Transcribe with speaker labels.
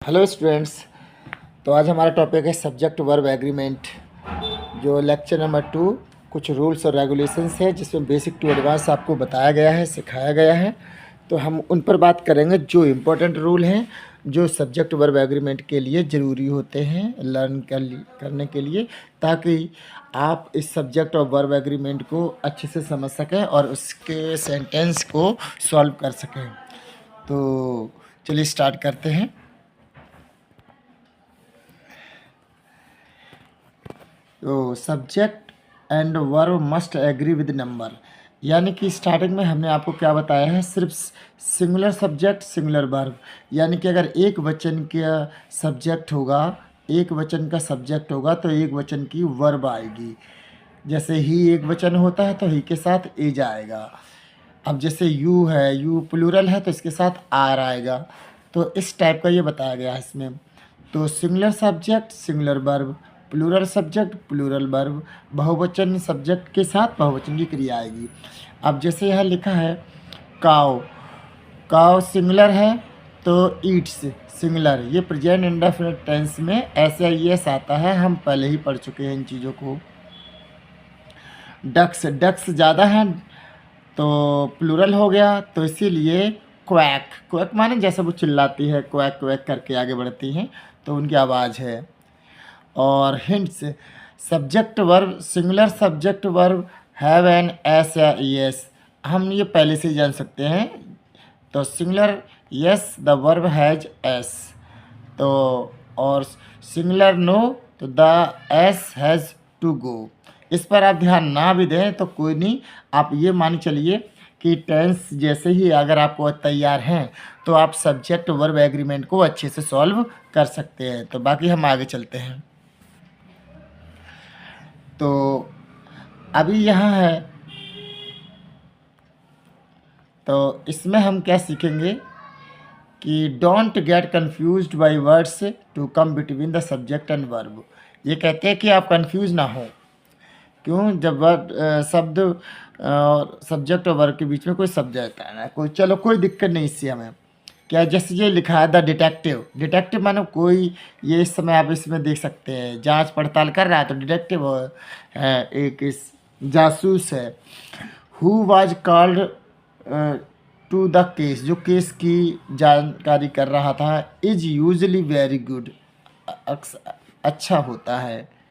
Speaker 1: Hello students. तो आज हमारा टॉपिक है सब्जेक्ट वर्ब एग्रीमेंट, जो लेक्चर नंबर 2 कुछ रूल्स और रेगुलेशंस है जिसमें बेसिक टू एडवांस आपको बताया गया है, सिखाया गया है। तो हम उन पर बात करेंगे जो इम्पोर्टेंट रूल हैं, जो सब्जेक्ट वर्ब एग्रीमेंट के लिए ज़रूरी होते हैं लर्न करने के लिए, ताकि आप इस सब्जेक्ट और वर्ब एग्रीमेंट को अच्छे से समझ सकें और उसके सेंटेंस को सॉल्व कर सकें। तो चलिए स्टार्ट करते हैं। तो subject and verb must agree with number, यानी कि स्टार्टिंग में हमने आपको क्या बताया है, सिर्फ सिंगुलर सब्जेक्ट सिंगुलर वर्ब, यानी कि अगर एक वचन का सब्जेक्ट होगा, एक वचन का सब्जेक्ट होगा तो एक वचन की वर्ब आएगी। जैसे ही एक वचन होता है तो ही के साथ एज आएगा। अब जैसे यू है, यू प्लूरल है तो इसके साथ आर आएगा। तो इस टाइप का ये बताया गया है इसमें। तो singular subject singular verb, plural subject plural verb, बहुवचन सब्जेक्ट के साथ बहुवचन की क्रिया आएगी। अब जैसे यहाँ लिखा है काव, काव सिंगुलर है तो ईट्स सिंगुलर, ये प्रेजेंट इंडेफिनिट टेंस में ऐसा यस आता है, हम पहले ही पढ़ चुके हैं इन चीज़ों को। डक्स, डक्स ज़्यादा हैं तो प्लूरल हो गया, तो इसीलिए क्वैक, क्वैक माने जैसे वो चिल्लाती है, क्वैक क्वैक करके आगे बढ़ती हैं तो उनकी आवाज़ है। और hints, subject verb singular subject verb have an S या एस, हम ये पहले से ही जान सकते हैं। तो singular yes the verb has S, तो और सिंगुलर नो तो the S has to go. इस पर आप ध्यान ना भी दें तो कोई नहीं, आप ये मान चलिए कि टेंस जैसे ही अगर आपको तैयार हैं तो आप सब्जेक्ट वर्ब एग्रीमेंट को अच्छे से सॉल्व कर सकते हैं। तो बाकी हम आगे चलते हैं। तो अभी यहाँ है, तो इसमें हम क्या सीखेंगे कि don't get confused by words to come between the subject and verb. ये कहते हैं कि आप कंफ्यूज ना हो। क्यों? जब वर्ड शब्द और सब्जेक्ट और वर्ब के बीच में कोई शब्द आता है ना, कोई, चलो कोई दिक्कत नहीं इससे हमें। क्या जैसे ये लिखा है द डिटेक्टिव, डिटेक्टिव मानो कोई, ये इस समय आप इसमें देख सकते हैं जांच पड़ताल कर रहा है तो डिटेक्टिव है, एक इस जासूस है। Who was called to the case, जो केस की जानकारी कर रहा था। इज यूजली वेरी गुड, अच्छा होता है।